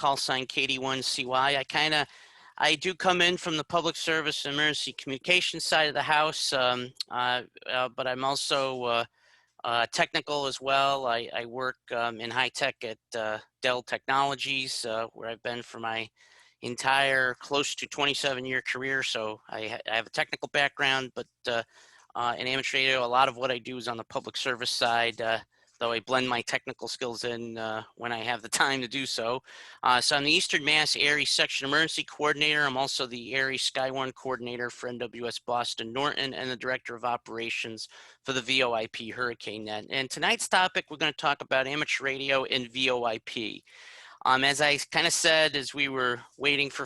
call sign KD1CY. I do come in from the public service emergency communication side of the house, but I'm also technical as well. I work in high tech at Dell Technologies, where I've been for my entire close to 27-year career. So I have a technical background, but in amateur radio, a lot of what I do is on the public service side, though I blend my technical skills in when I have the time to do so. So I'm the Eastern Mass Area Section Emergency Coordinator. I'm also the Area Sky1 Coordinator for NWS Boston Norton and the Director of Operations for the VoIP Hurricane Net. And tonight's topic, we're going to talk about amateur radio and VoIP. As I kind of said, as we were waiting for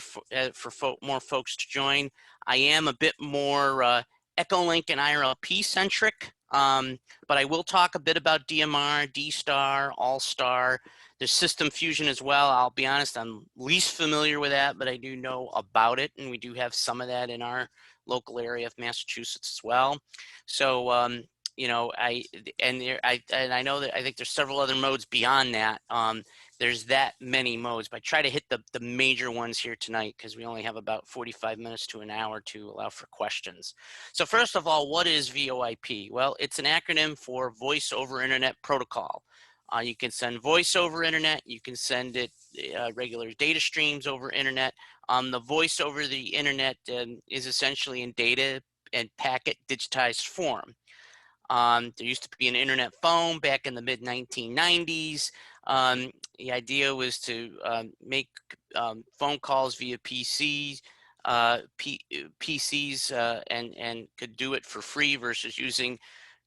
more folks to join, I am a bit more Echolink and IRLP centric, but I will talk a bit about DMR, DSTAR, All-Star. There's system fusion as well. I'll be honest, I'm least familiar with that, but I do know about it, and we do have some of that in our local area of Massachusetts as well. So, you know, I know that I think there's several other modes beyond that. There's that many modes, but I try to hit the major ones here tonight because we only have about 45 minutes to an hour to allow for questions. So first of all, what is VoIP? Well, it's an acronym for Voice over Internet Protocol. You can send voice over internet. You can send it regular data streams over internet. The voice over the internet is essentially in data and packet digitized form. There used to be an internet phone back in the mid 1990s. The idea was to make phone calls via PCs, and could do it for free versus using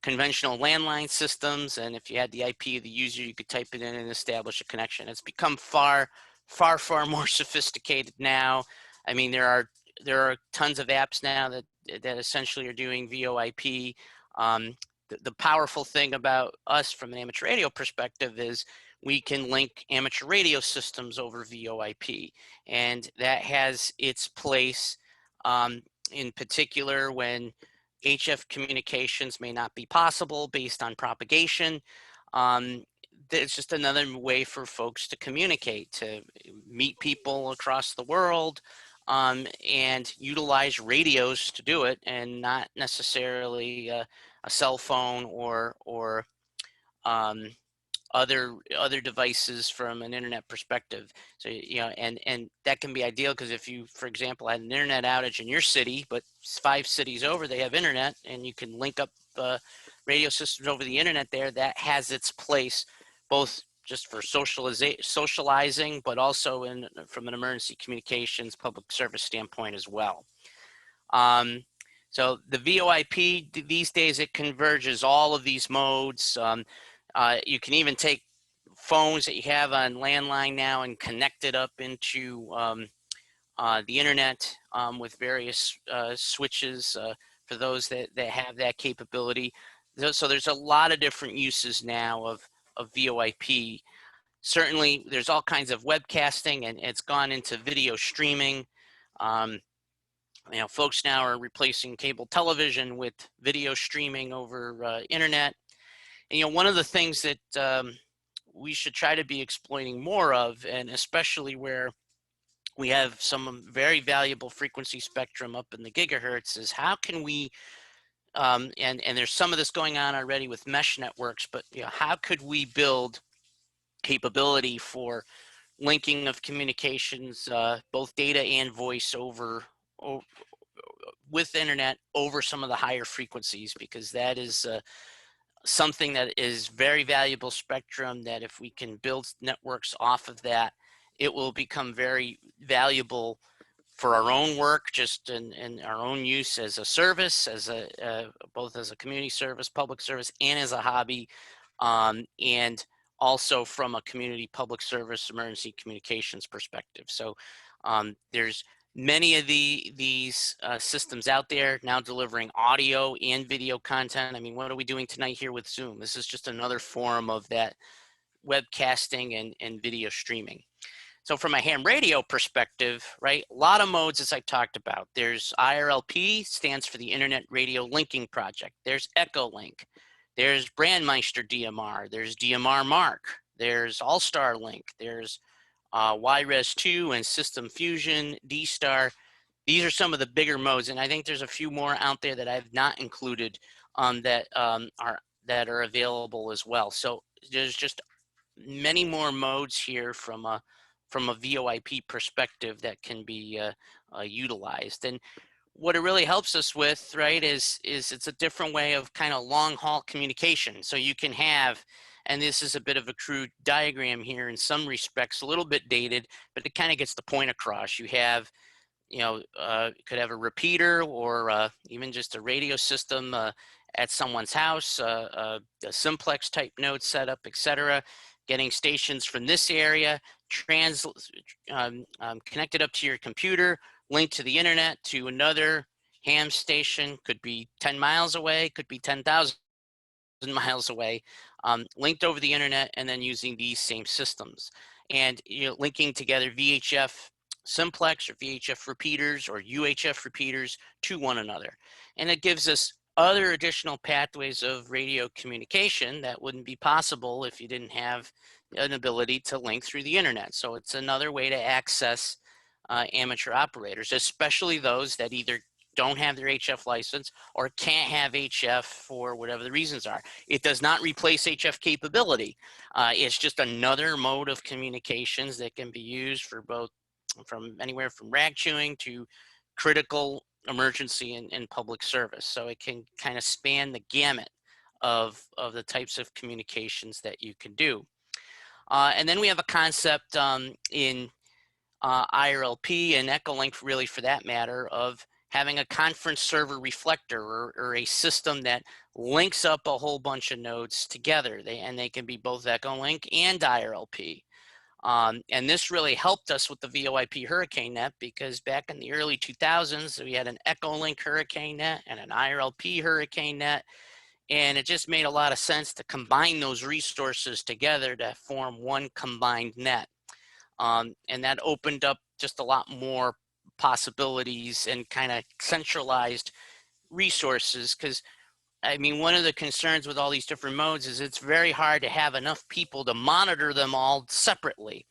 conventional landline systems. And if you had the IP of the user, you could type it in and establish a connection. It's become far more sophisticated now. I mean, there are tons of apps now that essentially are doing VoIP. The powerful thing about us from an amateur radio perspective is we can link amateur radio systems over VoIP, and that has its place in particular when HF communications may not be possible based on propagation. It's just another way for folks to communicate, to meet people across the world, and utilize radios to do it, and not necessarily a cell phone or other devices from an internet perspective. So, you know, and that can be ideal because if you, for example, had an internet outage in your city, but 5 cities over, they have internet, and you can link up radio systems over the internet there, that has its place, both just for socializing, but also from an emergency communications public service standpoint as well. So the VoIP, these days, it converges all of these modes. You can even take phones that you have on landline now and connect it up into the internet with various switches for those that have that capability. So there's a lot of different uses now of VoIP. Certainly, there's all kinds of webcasting, and it's gone into video streaming. You know, folks now are replacing cable television with video streaming over internet. And, you know, one of the things that we should try to be exploiting more of, and especially where we have some very valuable frequency spectrum up in the gigahertz, is how can we, and there's some of this going on already with mesh networks, but, you know, how could we build capability for linking of communications, both data and voice over with internet over some of the higher frequencies, because that is something that is very valuable spectrum that if we can build networks off of that, it will become very valuable for our own work, just in our own use as a service, as both as a community service, public service, and as a hobby, and also from a community public service emergency communications perspective. So there's many of these systems out there now delivering audio and video content. I mean, what are we doing tonight here with Zoom? This is just another form of that webcasting and video streaming. So from a ham radio perspective, right, a lot of modes as I talked about. There's IRLP, stands for the Internet Radio Linking Project. There's Echolink. There's Brandmeister DMR. There's DMR Mark. There's All-Star Link. There's YRES2 and System Fusion, DSTAR. These are some of the bigger modes, and I think there's a few more out there that I've not included that are available as well. So there's just many more modes here from a VoIP perspective that can be utilized. And what it really helps us with, right, is it's a different way of kind of long haul communication. So you can have, and this is a bit of a crude diagram here in some respects, a little bit dated, but it kind of gets the point across. You have, you know, could have a repeater or even just a radio system at someone's house, a simplex type node setup, etc. Getting stations from this area, connected up to your computer, linked to the internet to another ham station, could be 10 miles away, could be 10,000 miles away, linked over the internet, and then using these same systems. And linking together VHF simplex or VHF repeaters or UHF repeaters to one another. And it gives us other additional pathways of radio communication that wouldn't be possible if you didn't have an ability to link through the internet. So it's another way to access amateur operators, especially those that either don't have their HF license or can't have HF for whatever the reasons are. It does not replace HF capability. It's just another mode of communications that can be used for both, from anywhere from rag chewing to critical emergency and public service. So it can kind of span the gamut of the types of communications that you can do. And then we have a concept in IRLP and Echolink, really for that matter, of having a conference server reflector or a system that links up a whole bunch of nodes together. They can be both Echolink and IRLP. And this really helped us with the VoIP Hurricane Net, because back in the early 2000s, we had an Echolink Hurricane Net and an IRLP Hurricane Net. And it just made a lot of sense to combine those resources together to form one combined net. And that opened up just a lot more possibilities and kind of centralized resources, because I mean, one of the concerns with all these different modes is it's very hard to have enough people to monitor them all separately.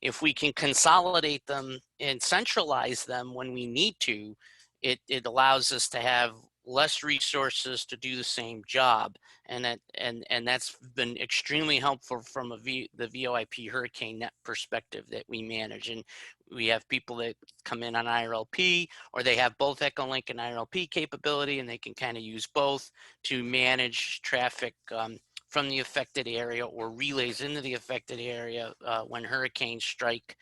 If we can consolidate them and centralize them when we need to, it allows us to have less resources to do the same job. And that's been extremely helpful from the VoIP Hurricane Net perspective that we manage. And we have people that come in on IRLP, or they have both Echolink and IRLP capability, and they can kind of use both to manage traffic from the affected area or relays into the affected area when hurricanes strike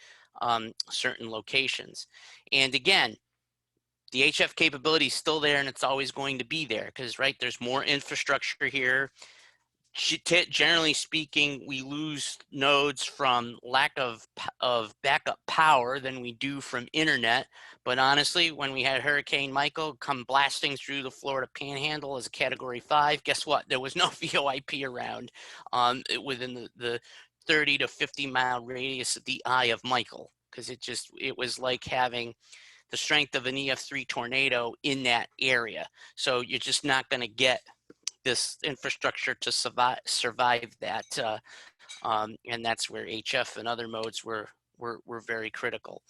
certain locations. And again, the HF capability is still there, and it's always going to be there because, right, there's more infrastructure here. Generally speaking, we lose nodes from lack of backup power than we do from internet. But honestly, when we had Hurricane Michael come blasting through the Florida Panhandle as a Category 5, guess what? There was no VoIP around within the 30 to 50 mile radius of the eye of Michael, because it was like having the strength of an EF3 tornado in that area. So you're just not going to get this infrastructure to survive that. And that's where HF and other modes were very critical.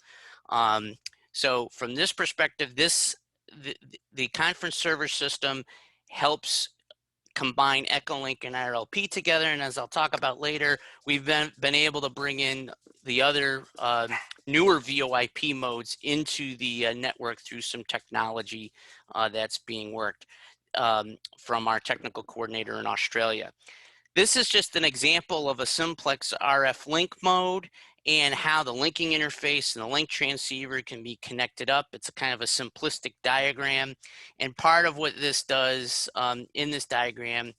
So from this perspective, the conference server system helps combine Echolink and IRLP together. And as I'll talk about later, we've been able to bring in the other newer VoIP modes into the network through some technology that's being worked from our technical coordinator in Australia. This is just an example of a Simplex RF Link mode and how the linking interface and the link transceiver can be connected up. It's a kind of a simplistic diagram. And part of what this does in this diagram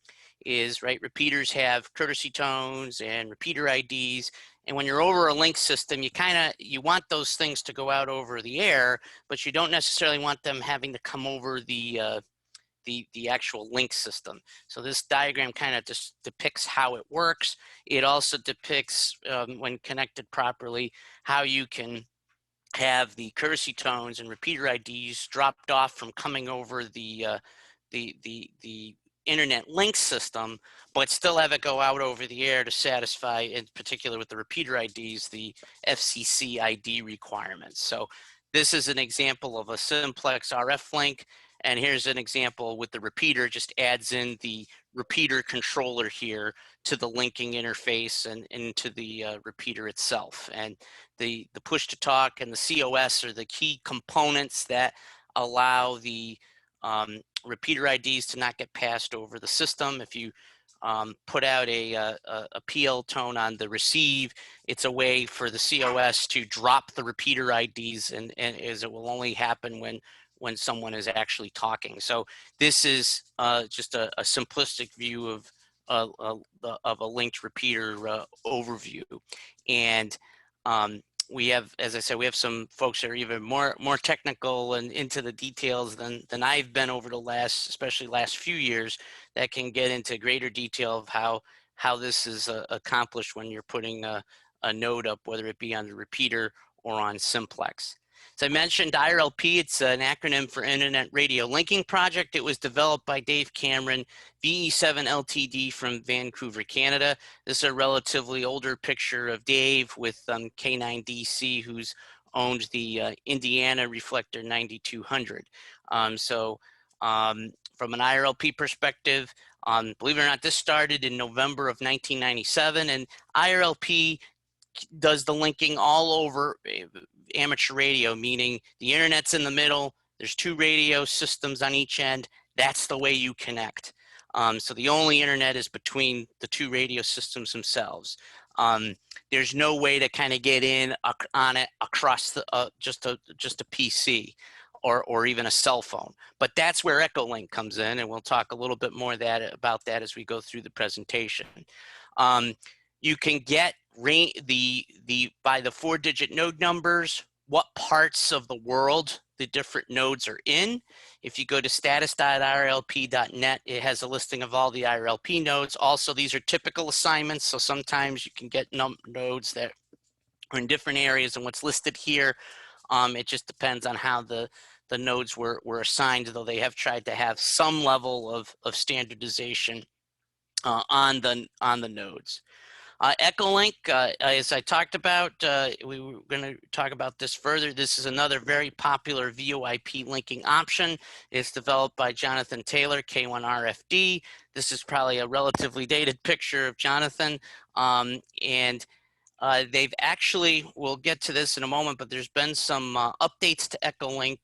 is, right, repeaters have courtesy tones and repeater IDs. And when you're over a link system, you want those things to go out over the air, but you don't necessarily want them having to come over the actual link system. So this diagram kind of just depicts how it works. It also depicts, when connected properly, how you can have the courtesy tones and repeater IDs dropped off from coming over the internet link system, but still have it go out over the air to satisfy, in particular with the repeater IDs, the FCC ID requirements. So this is an example of a Simplex RF link. And here's an example with the repeater, just adds in the repeater controller here to the linking interface and into the repeater itself. And the push to talk and the COS are the key components that allow the repeater IDs to not get passed over the system. If you put out a PL tone on the receive, it's a way for the COS to drop the repeater IDs, and as it will only happen when someone is actually talking. So this is just a simplistic view of a linked repeater overview. And we have, as I said, we have some folks that are even more technical and into the details than I've been over the especially last few years, that can get into greater detail of how this is accomplished when you're putting a node up, whether it be on the repeater or on Simplex. As I mentioned, IRLP, it's an acronym for Internet Radio Linking Project. It was developed by Dave Cameron, VE7 Ltd from Vancouver, Canada. This is a relatively older picture of Dave with K9DC, who's owned the Indiana Reflector 9200. From an IRLP perspective, believe it or not, this started in November of 1997, and IRLP does the linking all over amateur radio, meaning the internet's in the middle, there's two radio systems on each end, that's the way you connect. So the only internet is between the two radio systems themselves. There's no way to kind of get in on it across the, just a PC or even a cell phone. But that's where Echolink comes in, and we'll talk a little bit more about that as we go through the presentation. You can get by the 4-digit node numbers, what parts of the world the different nodes are in. If you go to status.irlp.net, it has a listing of all the IRLP nodes. Also, these are typical assignments, so sometimes you can get nodes that are in different areas than what's listed here. It just depends on how the nodes were assigned, though they have tried to have some level of standardization on the nodes. Echolink, as I talked about, we were going to talk about this further. This is another very popular VoIP linking option. It's developed by Jonathan Taylor, K1RFD. This is probably a relatively dated picture of Jonathan. They've actually, we'll get to this in a moment, but there's been some updates to Echolink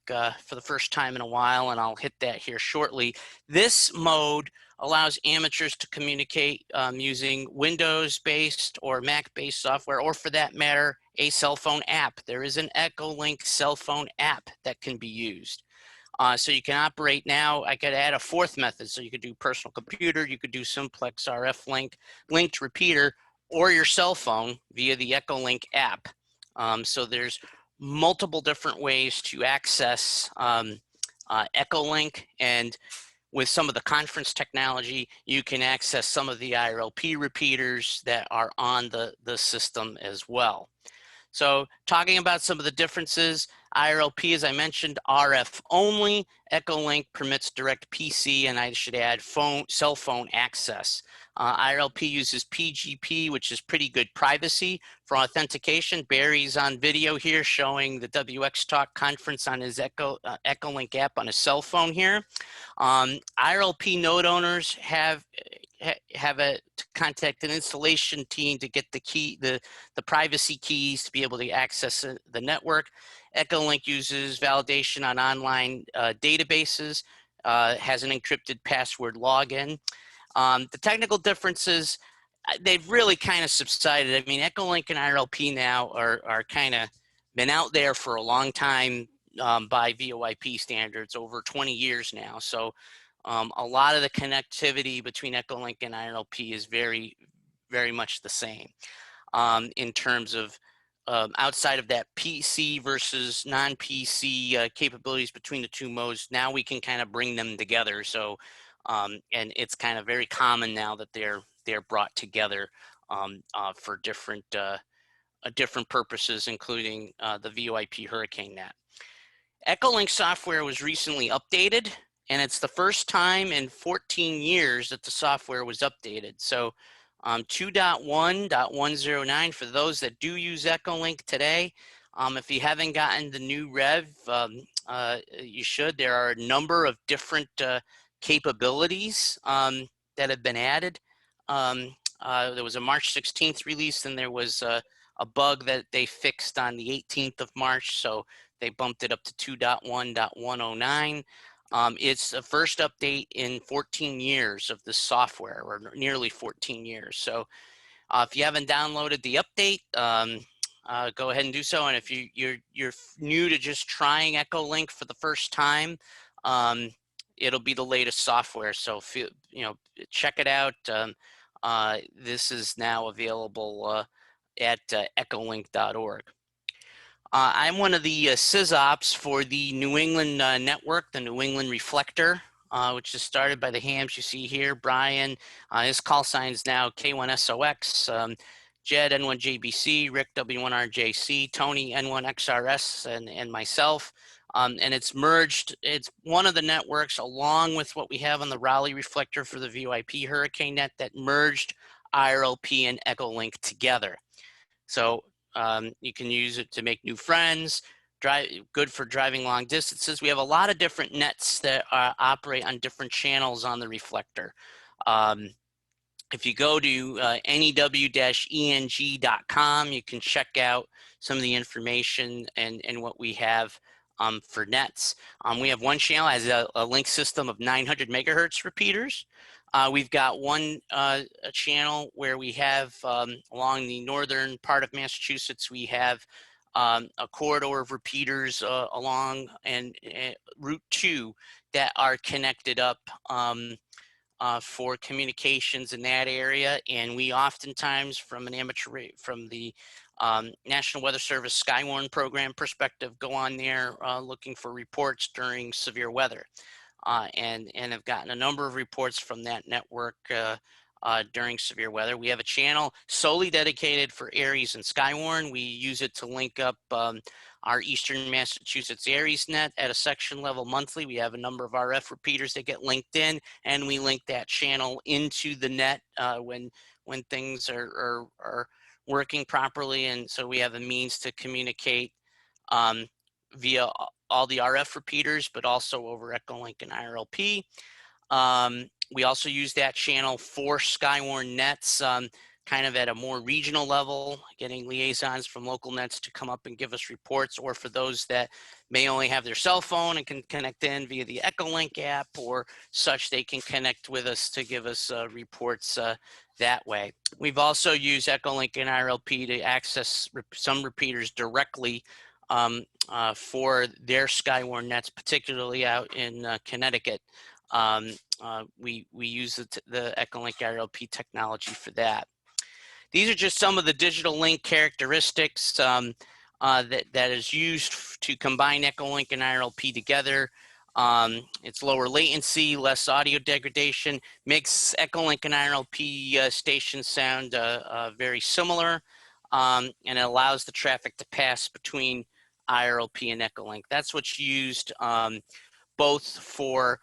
for the first time in a while, and I'll hit that here shortly. This mode allows amateurs to communicate using Windows-based or Mac-based software, or for that matter, a cell phone app. There is an Echolink cell phone app that can be used. So you can operate now. I could add a fourth method. So you could do personal computer, you could do Simplex RF Link, linked repeater, or your cell phone via the Echolink app. So there's multiple different ways to access Echolink, and with some of the conference technology, you can access some of the IRLP repeaters that are on the system as well. So talking about some of the differences, IRLP, as I mentioned, RF only. Echolink permits direct PC, and I should add cell phone access. IRLP uses PGP, which is pretty good privacy for authentication. Barry's on video here showing the WX Talk conference on his Echolink app on his cell phone here. IRLP node owners have to contact an installation team to get the privacy keys to be able to access the network. Echolink uses validation on online databases, has an encrypted password login. The technical differences, they've really kind of subsided. I mean, Echolink and IRLP now are kind of been out there for a long time by VoIP standards, over 20 years now. So a lot of the connectivity between Echolink and IRLP is very, very much the same in terms of outside of that PC versus non-PC capabilities between the two modes. Now we can kind of bring them together. So and it's kind of very common now that they're brought together for different purposes, including the VoIP Hurricane Net. Echolink software was recently updated, and it's the first time in 14 years that the software was updated. So 2.1.109, for those that do use Echolink today, if you haven't gotten the new rev, you should. There are a number of different capabilities that have been added. There was a March 16th release, and there was a bug that they fixed on the 18th of March, so they bumped it up to 2.1.109. It's the first update in 14 years of the software, or nearly 14 years. So if you haven't downloaded the update, go ahead and do so. And if you're new to just trying Echolink for the first time, it'll be the latest software. So check it out. This is now available at echolink.org. I'm one of the sysops for the New England network, the New England Reflector, which is started by the hams you see here. Brian, his call sign is now K1SOX, Jed N1JBC, Rick W1RJC, Tony N1XRS, and myself. And it's merged. It's one of the networks, along with what we have on the Raleigh Reflector for the VoIP Hurricane Net, that merged IRLP and Echolink together. So you can use it to make new friends, good for driving long distances. We have a lot of different nets that operate on different channels on the Reflector. If you go to new-eng.com, you can check out some of the information and what we have for nets. We have one channel as a link system of 900 megahertz repeaters. We've got one channel where we have along the northern part of Massachusetts, we have a corridor of repeaters along Route 2 that are connected up for communications in that area. And we oftentimes, from an from the National Weather Service Skywarn program perspective, go on there looking for reports during severe weather. And have gotten a number of reports from that network during severe weather. We have a channel solely dedicated for ARES and Skywarn. We use it to link up our Eastern Massachusetts ARES net at a section level monthly. We have a number of RF repeaters that get linked in, and we link that channel into the net when things are working properly. And so we have a means to communicate via all the RF repeaters, but also over Echolink and IRLP. We also use that channel for Skywarn nets, kind of at a more regional level, getting liaisons from local nets to come up and give us reports, or for those that may only have their cell phone and can connect in via the Echolink app or such, they can connect with us to give us reports that way. We've also used Echolink and IRLP to access some repeaters directly for their Skywarn nets, particularly out in Connecticut. We use the Echolink IRLP technology for that. These are just some of the digital link characteristics that is used to combine Echolink and IRLP together. It's lower latency, less audio degradation, makes Echolink and IRLP stations sound very similar, and it allows the traffic to pass between IRLP and Echolink. That's what's used both for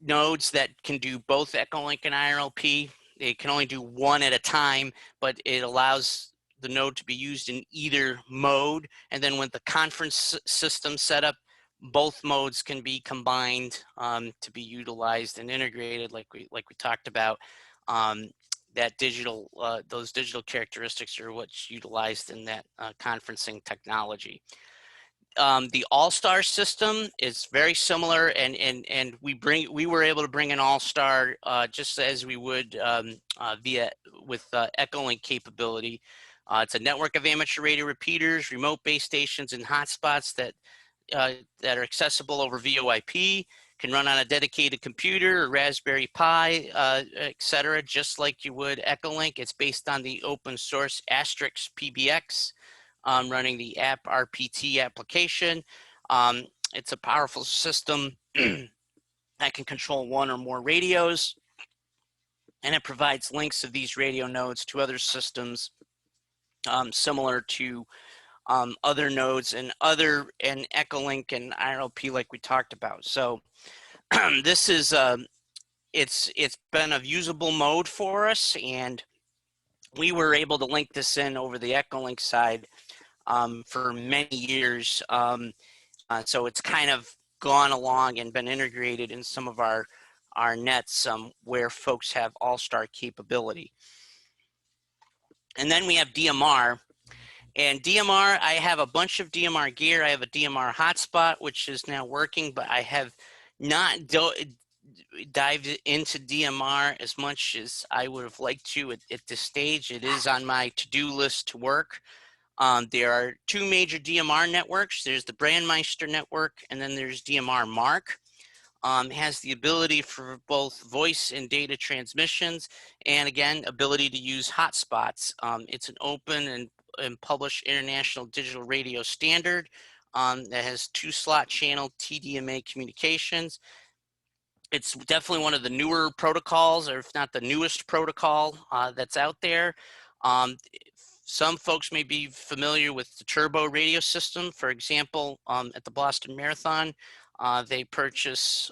nodes that can do both Echolink and IRLP. It can only do one at a time, but it allows the node to be used in either mode. And then with the conference system set up, both modes can be combined to be utilized and integrated, like we talked about. That digital, those digital characteristics are what's utilized in that conferencing technology. The All-Star system is very similar, and we were able to bring an All-Star just as we would with Echolink capability. It's a network of amateur radio repeaters, remote base stations, and hotspots that are accessible over VoIP. Can run on a dedicated computer, or Raspberry Pi, etc., just like you would Echolink. It's based on the open source Asterisk PBX. Running the app RPT application. It's a powerful system that can control one or more radios, and it provides links of these radio nodes to other systems similar to other nodes and Echolink and IRLP, like we talked about. So This is it's been a usable mode for us, and we were able to link this in over the Echolink side for many years. So it's kind of gone along and been integrated in some of our nets where folks have all-star capability. And then we have DMR. And DMR, I have a bunch of DMR gear. I have a DMR hotspot, which is now working, but I have not dived into DMR as much as I would have liked to at this stage. It is on my to-do list to work. There are two major DMR networks. There's the Brandmeister network, and then there's DMR Mark. Has the ability for both voice and data transmissions, and again, ability to use hotspots. It's an open and published international digital radio standard that has 2-slot channel TDMA communications. It's definitely one of the newer protocols, or if not the newest protocol that's out there. Some folks may be familiar with the turbo radio system. For example, at the Boston Marathon, they purchase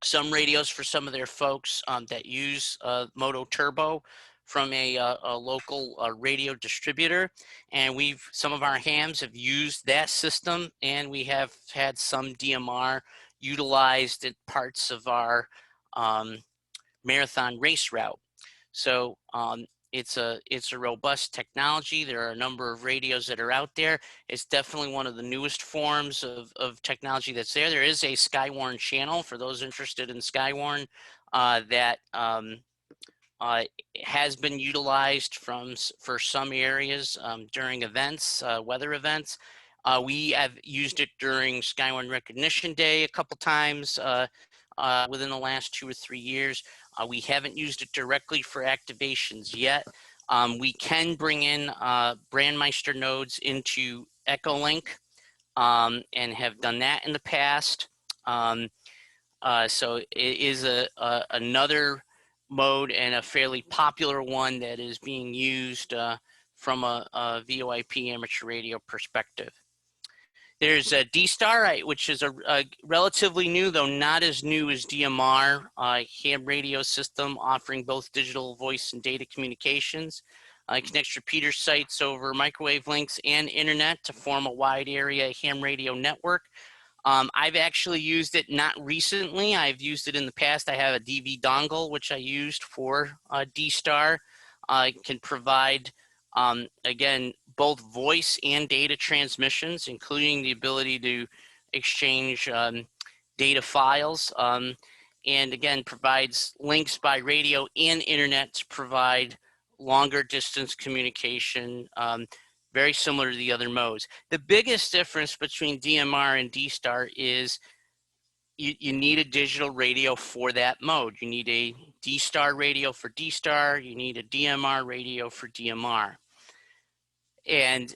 some radios for some of their folks that use Moto Turbo from a local radio distributor, and some of our hams have used that system, and we have had some DMR utilized in parts of our marathon race route. So it's a robust technology. There are a number of radios that are out there. It's definitely one of the newest forms of technology that's there. There is a Skywarn channel for those interested in Skywarn that has been utilized for some areas during events, weather events. We have used it during Skywarn Recognition Day a couple times within the last 2 or 3 years. We haven't used it directly for activations yet. We can bring in Brandmeister nodes into Echolink and have done that in the past. So it is another mode, and a fairly popular one that is being used from a VoIP amateur radio perspective. There's a DSTAR, which is a relatively new, though not as new as DMR, ham radio system offering both digital voice and data communications. It connects repeater sites over microwave links and internet to form a wide area ham radio network. I've actually used it not recently. I've used it in the past. I have a DV dongle, which I used for DSTAR. It can provide, again, both voice and data transmissions, including the ability to exchange data files. And again, provides links by radio and internet to provide longer distance communication, very similar to the other modes. The biggest difference between DMR and DSTAR is you need a digital radio for that mode. You need a DSTAR radio for DSTAR. You need a DMR radio for DMR. And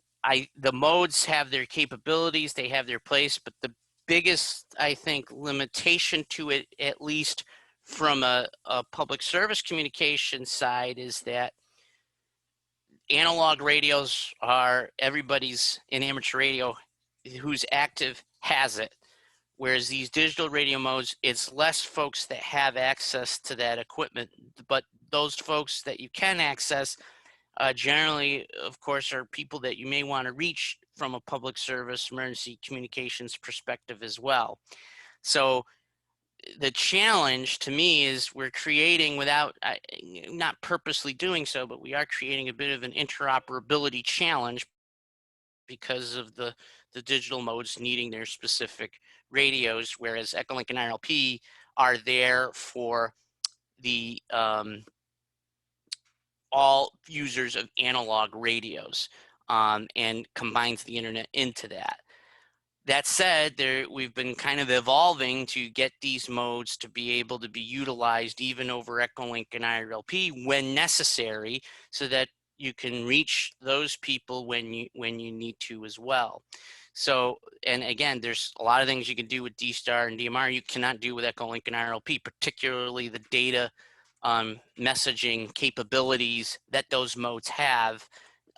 the modes have their capabilities, they have their place, but the biggest, I think, limitation to it, at least from a public service communication side, is that analog radios are everybody's in amateur radio who's active has it. Whereas these digital radio modes, it's less folks that have access to that equipment, but those folks that you can access generally, of course, are people that you may want to reach from a public service emergency communications perspective as well. So the challenge to me is we're creating, without not purposely doing so, but we are creating a bit of an interoperability challenge because of the digital modes needing their specific radios, whereas Echolink and IRLP are there for the all users of analog radios and combines the internet into that. That said, we've been kind of evolving to get these modes to be able to be utilized even over Echolink and IRLP when necessary, so that you can reach those people when you need to as well. So, and again, there's a lot of things you can do with DSTAR and DMR you cannot do with Echolink and IRLP, particularly the data messaging capabilities that those modes have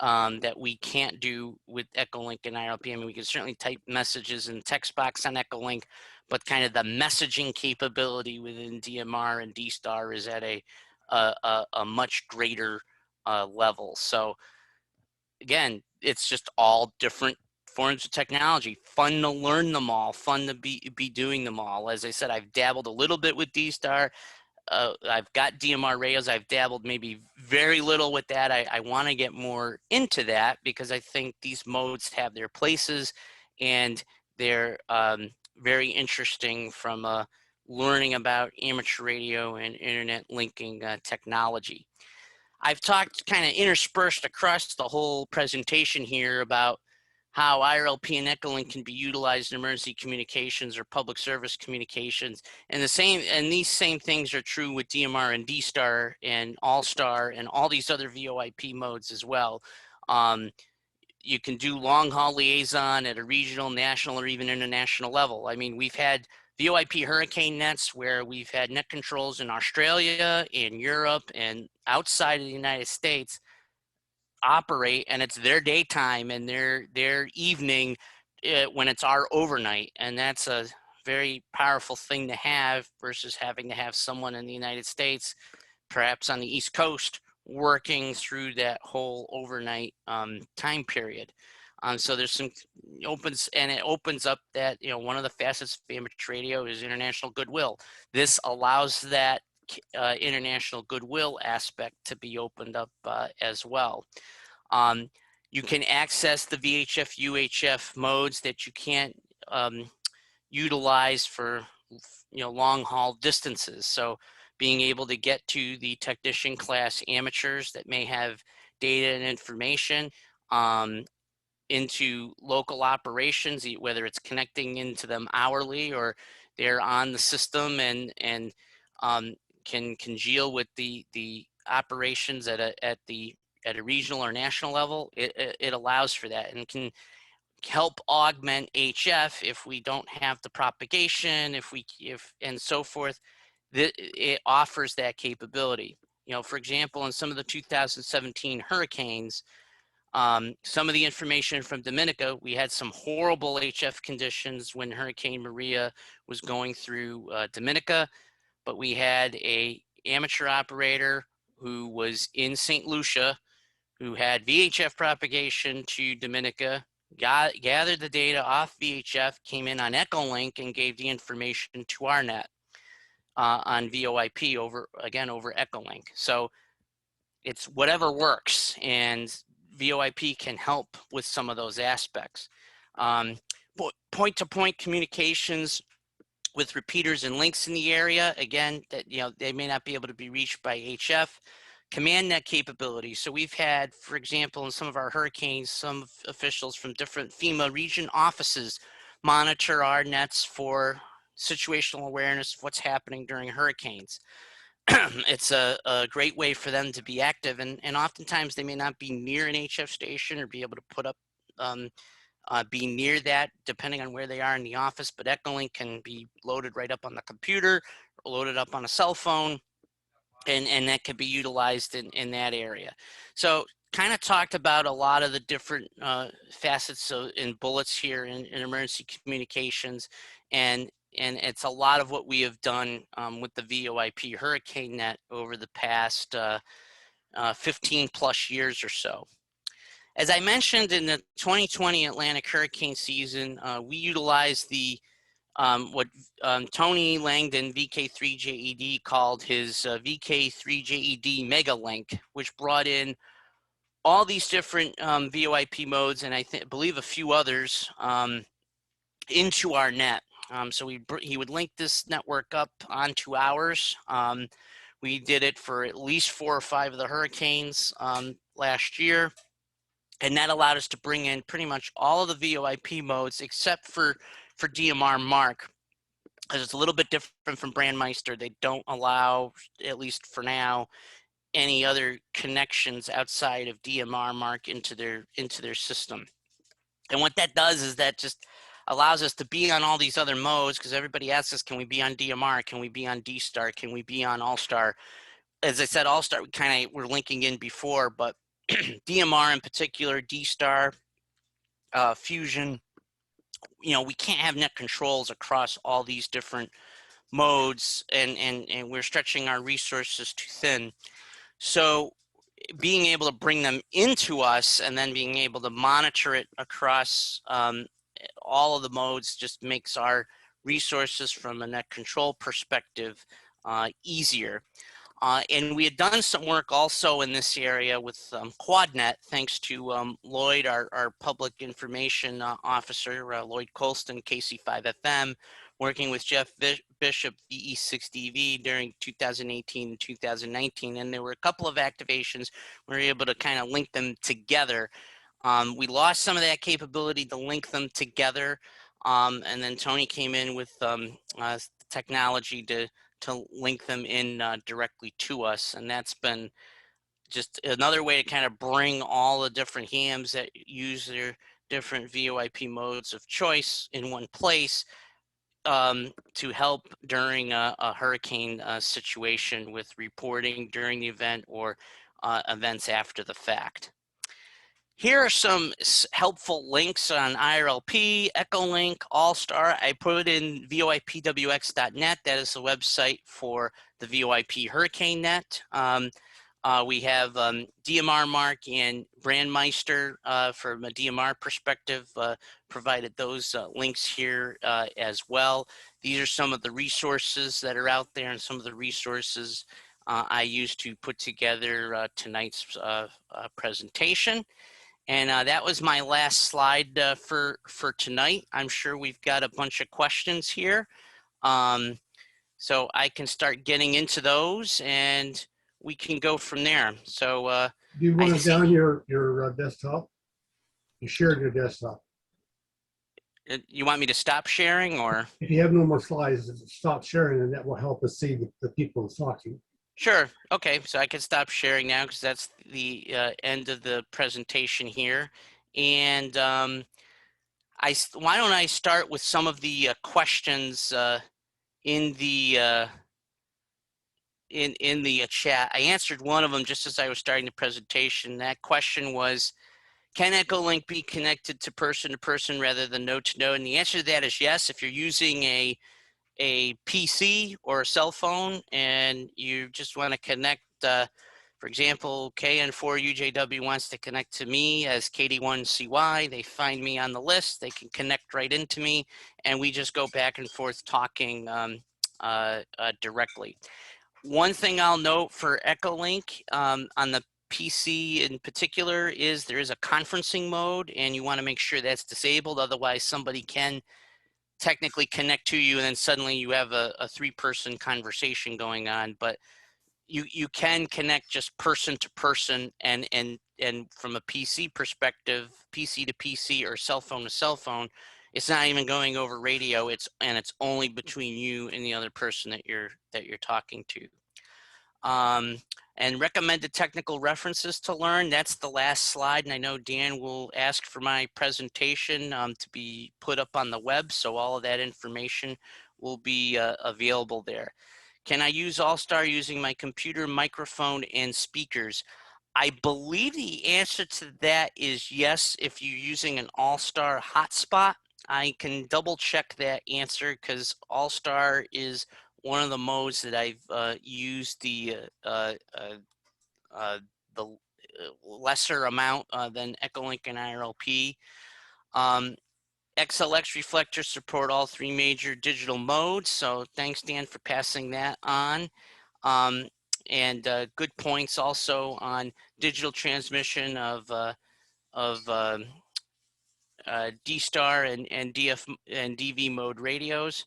that we can't do with Echolink and IRLP. I mean, we can certainly type messages in the text box on Echolink, but kind of the messaging capability within DMR and DSTAR is at a much greater level. So again, it's just all different forms of technology. Fun to learn them all, fun to be doing them all. As I said, I've dabbled a little bit with DSTAR. I've got DMR radios. I've dabbled maybe very little with that. I want to get more into that because I think these modes have their places and they're very interesting from learning about amateur radio and internet linking technology. I've talked kind of interspersed across the whole presentation here about how IRLP and Echolink can be utilized in emergency communications or public service communications. And these same things are true with DMR and DSTAR and All-Star and all these other VoIP modes as well. You can do long haul liaison at a regional, national, or even international level. I mean, we've had VoIP Hurricane Nets where we've had net controls in Australia, in Europe, and outside of the United States operate, and it's their daytime and their evening when it's our overnight. And that's a very powerful thing to have versus having to have someone in the United States, perhaps on the East Coast, working through that whole overnight time period. So there's some it opens up that, you know, one of the facets of amateur radio is international goodwill. This allows that international goodwill aspect to be opened up as well. You can access the VHF, UHF modes that you can't utilize for, you know, long haul distances. So being able to get to the technician class amateurs that may have data and information into local operations, whether it's connecting into them hourly or they're on the system and can congeal with the operations at a regional or national level. It allows for that and can help augment HF if we don't have the propagation, if and so forth. It offers that capability. You know, for example, in some of the 2017 hurricanes, some of the information from Dominica, we had some horrible HF conditions when Hurricane Maria was going through Dominica, but we had a amateur operator who was in St. Lucia who had VHF propagation to Dominica, gathered the data off VHF, came in on Echolink and gave the information to our net on VoIP over Echolink. So it's whatever works, and VoIP can help with some of those aspects. Point-to-point communications with repeaters and links in the area, again, that, you know, they may not be able to be reached by HF. Command net capability. So we've had, for example, in some of our hurricanes, some officials from different FEMA region offices monitor our nets for situational awareness of what's happening during hurricanes. It's a great way for them to be active, and oftentimes they may not be near an HF station or be able to put up, be near that depending on where they are in the office, but Echolink can be loaded right up on the computer or loaded up on a cell phone, and that can be utilized in that area. So kind of talked about a lot of the different facets in bullets here in emergency communications, and it's a lot of what we have done with the VoIP Hurricane Net over the past 15 plus years or so. As I mentioned, in the 2020 Atlantic hurricane season, we utilized the what Tony Langdon, VK3JED, called his VK3JED Mega Link, which brought in all these different VoIP modes and I believe a few others into our net. So he would link this network up onto ours. We did it for at least 4 or 5 of the hurricanes last year. And that allowed us to bring in pretty much all of the VoIP modes except for DMR Mark. It's a little bit different from Brandmeister. They don't allow, at least for now, any other connections outside of DMR Mark into their system. And what that does is that just allows us to be on all these other modes, because everybody asks us, can we be on DMR? Can we be on DSTAR? Can we be on All-Star? As I said, All-Star, we're linking in before, but DMR in particular, DSTAR, Fusion, we can't have net controls across all these different modes, and we're stretching our resources too thin. So being able to bring them into us and then being able to monitor it across all of the modes just makes our resources from a net control perspective easier. And we had done some work also in this area with QuadNet, thanks to Lloyd, our public information officer, Lloyd Colston, KC5FM, working with Jeff Bishop, VE6DV during 2018 and 2019. And there were a couple of activations we were able to kind of link them together. We lost some of that capability to link them together. And then Tony came in with technology to link them in directly to us. And that's been just another way to kind of bring all the different hams that use their different VoIP modes of choice in one place to help during a hurricane situation with reporting during the event or events after the fact. Here are some helpful links on IRLP, Echolink, All-Star. I put in VoIPWX.net. That is the website for the VoIP Hurricane Net. We have DMR Mark and Brandmeister from a DMR perspective provided those links here as well. These are some of the resources that are out there and some of the resources I used to put together tonight's presentation. And that was my last slide for tonight. I'm sure we've got a bunch of questions here. So I can start getting into those and we can go from there. So do you want to down your desktop? You shared your desktop. You want me to stop sharing, or? If you have no more slides, stop sharing and that will help us see the people talking. Sure. Okay. So I can stop sharing now because that's the end of the presentation here. And why don't I start with some of the questions in the chat. I answered one of them just as I was starting the presentation. That question was, can Echolink be connected to person rather than node to node? And the answer to that is yes. If you're using a PC or a cell phone and you just want to connect, for example, KN4UJW wants to connect to me as KD1CY. They find me on the list. They can connect right into me, and we just go back and forth talking directly. One thing I'll note for Echolink on the PC in particular is there is a conferencing mode, and you want to make sure that's disabled. Otherwise, somebody can technically connect to you and then suddenly you have a three-person conversation going on. But you can connect just person to person, and from a PC perspective, PC to PC or cell phone to cell phone, it's not even going over radio. It's only between you and the other person that you're talking to. And recommended technical references to learn. That's the last slide. And I know Dan will ask for my presentation to be put up on the web. So all of that information will be available there. Can I use All-Star using my computer, microphone, and speakers? I believe the answer to that is yes, if you're using an All-Star hotspot. I can double check that answer because All-Star is one of the modes that I've used the lesser amount than Echolink and IRLP. XLX reflectors support all three major digital modes. So thanks, Dan, for passing that on. And good points also on digital transmission of DSTAR and DV mode radios.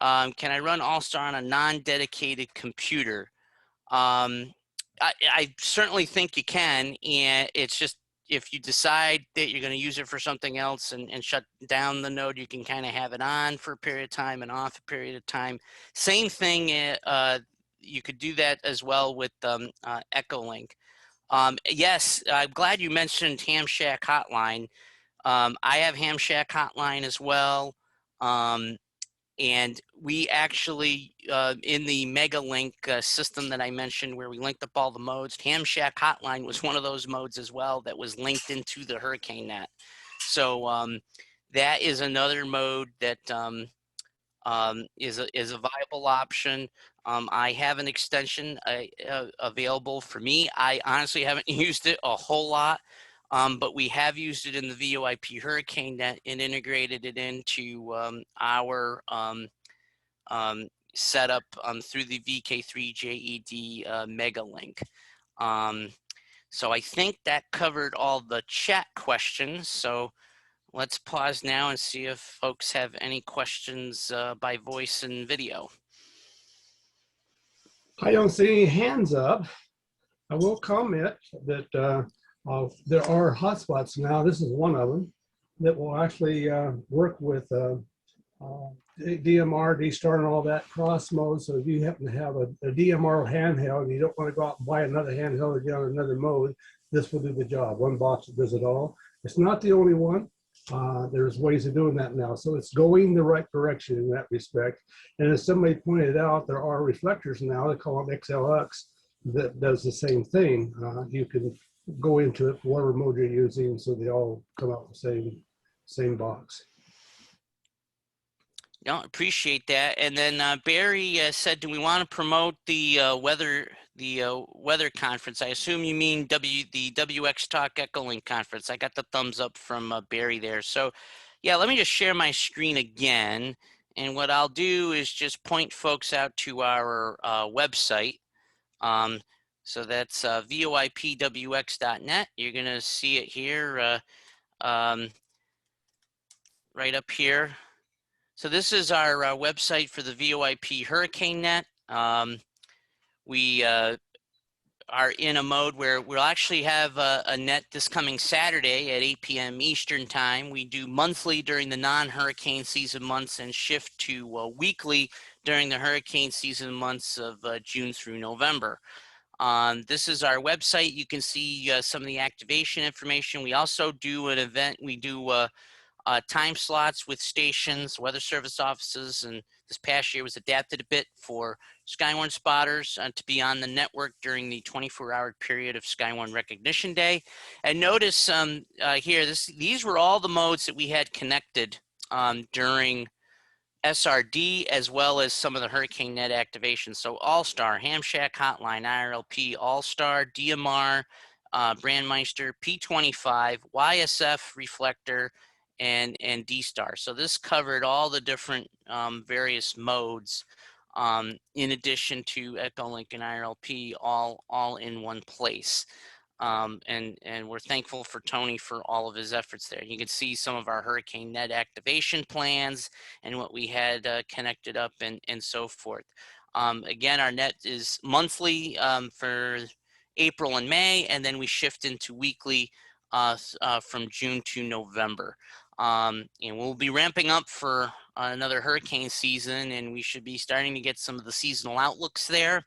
Can I run All-Star on a non-dedicated computer? I certainly think you can, and it's just if you decide that you're going to use it for something else and shut down the node, you can kind of have it on for a period of time and off a period of time. Same thing, you could do that as well with Echolink. Yes, I'm glad you mentioned Ham Shack Hotline. I have Ham Shack Hotline as well. And we actually, in the Megalink system that I mentioned, where we linked up all the modes, Ham Shack Hotline was one of those modes as well that was linked into the Hurricane Net. So that is another mode that is a viable option. I have an extension available for me. I honestly haven't used it a whole lot, but we have used it in the VoIP Hurricane Net and integrated it into our setup through the VK3JED Megalink. So I think that covered all the chat questions. So let's pause now and see if folks have any questions by voice and video. I don't see any hands up. I will comment that there are hotspots now. This is one of them that will actually work with DMR, DSTAR, and all that cross mode. So if you happen to have a DMR handheld and you don't want to go out and buy another handheld or get on another mode, this will do the job. One box that does it all. It's not the only one. There's ways of doing that now. So it's going the right direction in that respect. And as somebody pointed out, there are reflectors now, they call them XLX, that does the same thing. You can go into it, whatever mode you're using, so they all come out the same box. No, appreciate that. And then Barry said, do we want to promote the weather conference? I assume you mean the WX Talk Echolink conference. I got the thumbs up from Barry there. So yeah, let me just share my screen again. And what I'll do is just point folks out to our website. So that's voipwx.net. You're going to see it here, right up here. So this is our website for the VoIP Hurricane Net. We are in a mode where we'll actually have a net this coming Saturday at 8 p.m. Eastern time. We do monthly during the non-hurricane season months and shift to weekly during the hurricane season months of June through November. This is our website. You can see some of the activation information. We also do an event. We do time slots with stations, weather service offices, and this past year was adapted a bit for Sky1 spotters to be on the network during the 24-hour period of Sky1 Recognition Day. And notice here, these were all the modes that we had connected during SRD, as well as some of the Hurricane Net activations. So All-Star, Ham Shack Hotline, IRLP, All-Star, DMR, Brandmeister, P25, YSF Reflector, and DSTAR. So this covered all the different various modes in addition to Echolink and IRLP all in one place. And we're thankful for Tony for all of his efforts there. You can see some of our Hurricane Net activation plans and what we had connected up and so forth. Again, our net is monthly for April and May, and then we shift into weekly from June to November. And we'll be ramping up for another hurricane season, and we should be starting to get some of the seasonal outlooks there.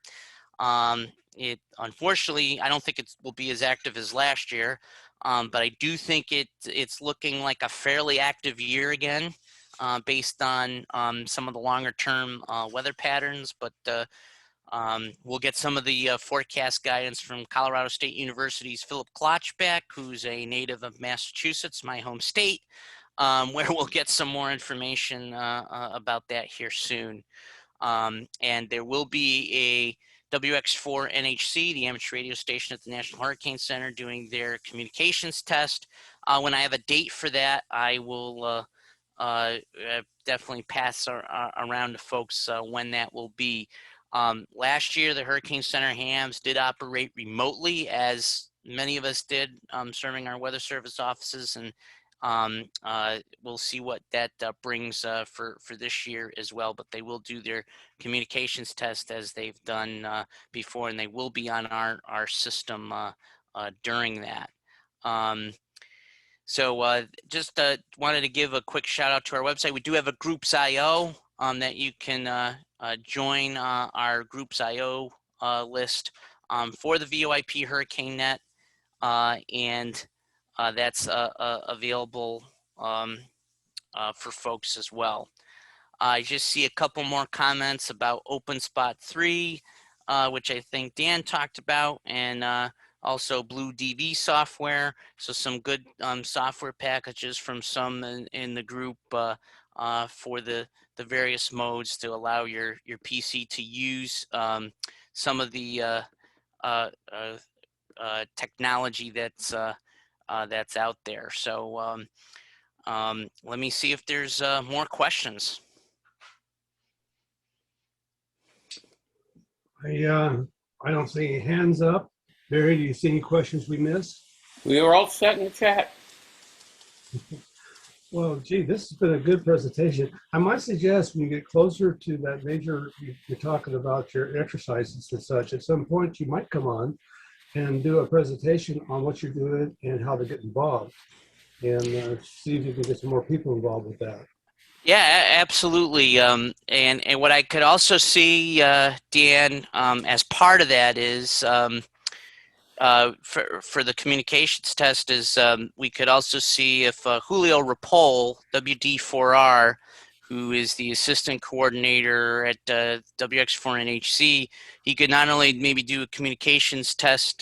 Unfortunately, I don't think it will be as active as last year, but I do think it's looking like a fairly active year again, based on some of the longer term weather patterns. But we'll get some of the forecast guidance from Colorado State University's Philip Klotzbach, who's a native of Massachusetts, my home state, where we'll get some more information about that here soon. And there will be a WX4 NHC, the amateur radio station at the National Hurricane Center, doing their communications test. When I have a date for that, I will definitely pass around to folks when that will be. Last year, the Hurricane Center hams did operate remotely, as many of us did, serving our weather service offices, and we'll see what that brings for this year as well. But they will do their communications test as they've done before, and they will be on our system during that. So just wanted to give a quick shout out to our website. We do have a Groups IO that you can join our Groups IO list for the VoIP Hurricane Net, and that's available for folks as well. I just see a couple more comments about OpenSpot 3, which I think Dan talked about, and also Blue DV software. So some good software packages from some in the group for the various modes to allow your PC to use some of the technology that's out there. So let me see if there's more questions. I don't see any hands up. Barry, do you see any questions we missed? We were all set in the chat. Well, gee, this has been a good presentation. I might suggest when you get closer to that major, you're talking about your exercises and such, at some point you might come on and do a presentation on what you're doing and how to get involved, and see if you can get some more people involved with that. Yeah, absolutely. And what I could also see, Dan, as part of that is for the communications test is we could also see if Julio Rapol, WD4R, who is the assistant coordinator at WX4NHC, he could not only maybe do a communications test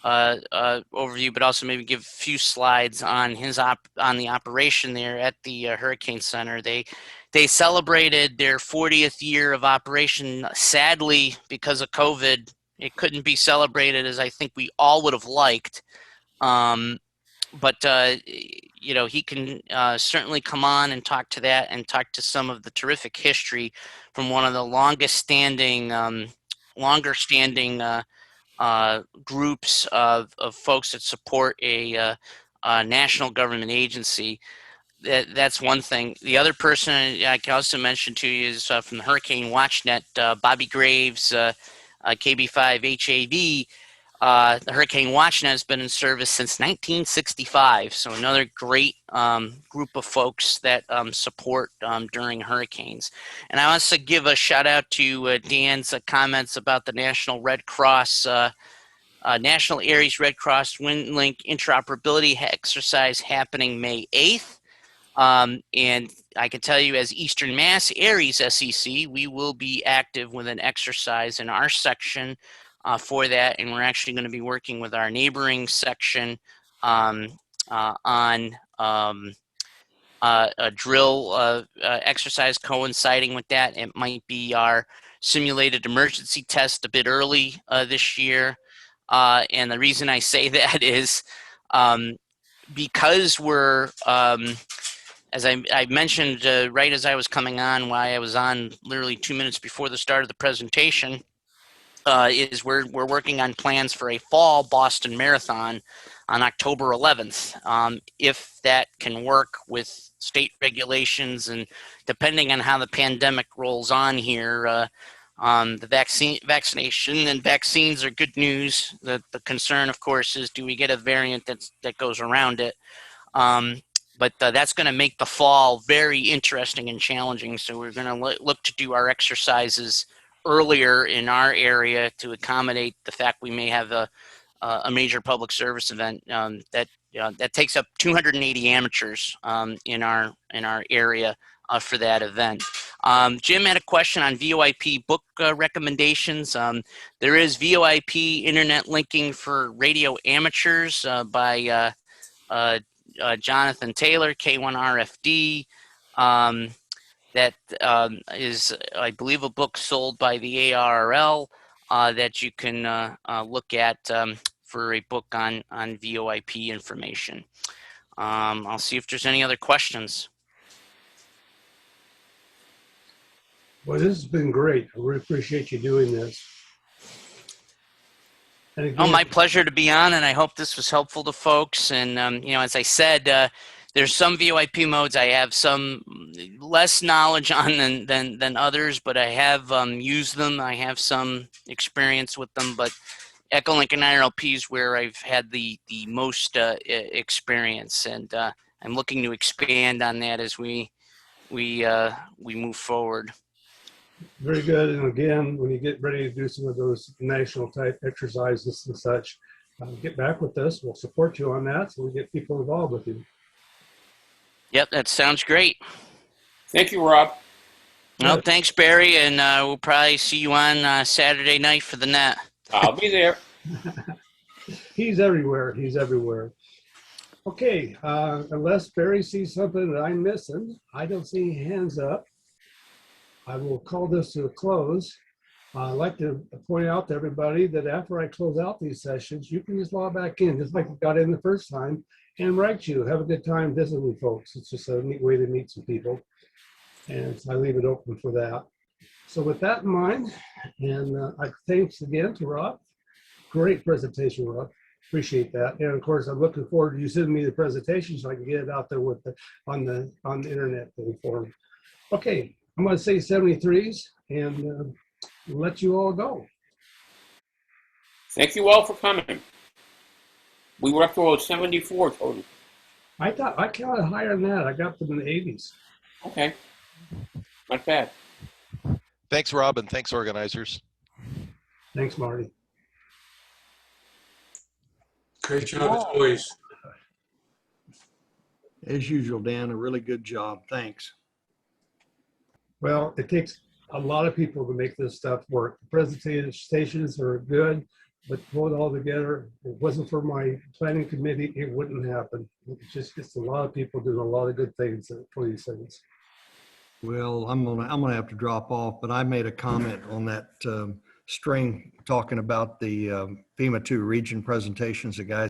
overview, but also maybe give a few slides on his on the operation there at the Hurricane Center. They celebrated their 40th year of operation. Sadly, because of COVID, it couldn't be celebrated as I think we all would have liked. But you know, he can certainly come on and talk to that and talk to some of the terrific history from one of the longer standing groups of folks that support a national government agency. That's one thing. The other person I can also mention to you is from the Hurricane Watch Net, Bobby Graves, KB5HAV. The Hurricane Watch Net has been in service since 1965. So another great group of folks that support during hurricanes. And I also give a shout out to Dan's comments about the National Red Cross, National Aries Red Cross WinLink interoperability exercise happening May 8th. And I can tell you as Eastern Mass Aries SEC, we will be active with an exercise in our section for that. And we're actually going to be working with our neighboring section on a drill exercise coinciding with that. It might be our simulated emergency test a bit early this year. And the reason I say that is because we're, as I mentioned right as I was coming on, why I was on literally 2 minutes before the start of the presentation, is we're working on plans for a fall Boston Marathon on October 11th. If that can work with state regulations and depending on how the pandemic rolls on here, the vaccination and vaccines are good news. The concern, of course, is do we get a variant that goes around it? But that's going to make the fall very interesting and challenging. So we're going to look to do our exercises earlier in our area to accommodate the fact we may have a major public service event that takes up 280 amateurs in our area for that event. Jim had a question on VoIP book recommendations. There is VoIP Internet Linking for Radio Amateurs by Jonathan Taylor, K1RFD. That is, I believe, a book sold by the IRL that you can look at for a book on VoIP information. I'll see if there's any other questions. Well, this has been great. I really appreciate you doing this. And again, my pleasure to be on, and I hope this was helpful to folks. And you know, as I said, there's some VoIP modes I have some less knowledge on than others, but I have used them. I have some experience with them, but Echolink and IRLP is where I've had the most experience, and I'm looking to expand on that as we move forward. very good. And again, when you get ready to do some of those national type exercises and such, get back with us. We'll support you on that so we get people involved with you. Yep, that sounds great. Thank you, Rob. Well, thanks, Barry, and we'll probably see you on Saturday night for the net. I'll be there. He's everywhere. He's everywhere. Okay, unless Barry sees something that I'm missing, I don't see any hands up. I will call this to a close. I'd like to point out to everybody that after I close out these sessions, you can just log back in, just like you got in the first time, and write you. Have a good time visiting with folks. It's just a neat way to meet some people. And I leave it open for that. So with that in mind, and thanks again to Rob. Great presentation, Rob. Appreciate that. And of course, I'm looking forward to you sending me the presentation so I can get it out there with on the internet form. Okay, I'm going to say 73s and let you all go. Thank you all for coming. We were up to 74 total. I counted higher than that. I got them in the 80s. Okay. Not bad. Thanks, Rob, and thanks, organizers. Thanks, Marty. Great job as always. As usual, Dan, a really good job. Thanks. Well, it takes a lot of people to make this stuff work. The presentations are good, but pull it all together, if it wasn't for my planning committee, it wouldn't happen. It's a lot of people doing a lot of good things for these things. Well, I'm gonna have to drop off, but I made a comment on that string talking about the FEMA 2 region presentations the guys